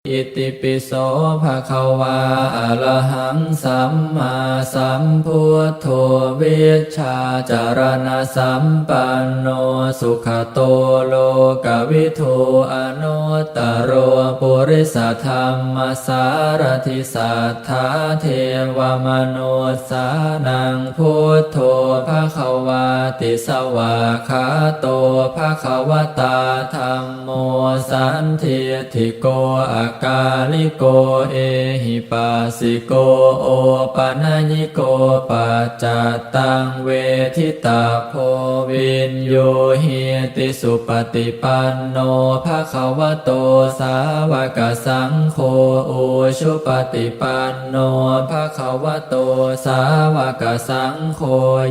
อิติปิโสภะคะวาอะระหังสัมมาสัมพุทโธวิชชาจารณะสัมปันโนสุขโตโลกวิทูอนุตตโรปุริสธรรมสารถิสัทธาเทวมนุสสานังพุทโธภะคะวาติสวากขาโตภะคะวตาธัมโมสันทิฏฐิโกอากาลิโกเอหิปัสสิโกโอปะนะญิโกปัจจตังเวทิตาโพวินโยหิติสุปฏิปันโนภะคะวะโตสาวกสังโฆอุชุปฏิปันโนภะคะวะโตสาวกสังโฆ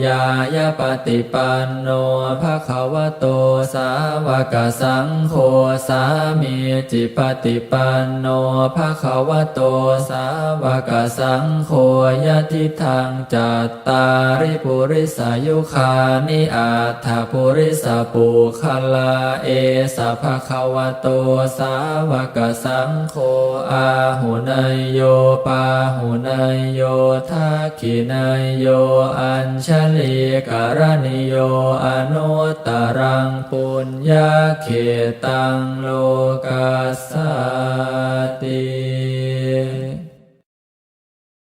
ยายาปฏิปันโนภะคะวะโตสาวกสังโฆสามีจิปฏิปันโนภะคะวะโตสาวกสังโฆยะทิทังจัตตาริปุริสายุคานิอัตถปุริสปุคลาเอสะภะคะวะโตสาวกสังโฆอาหุเนยโยปาหุเนยโยทักขิเนยโยอัญชลีกรณิโยอนุตตรังปุญญาเขตังโลกัสสติ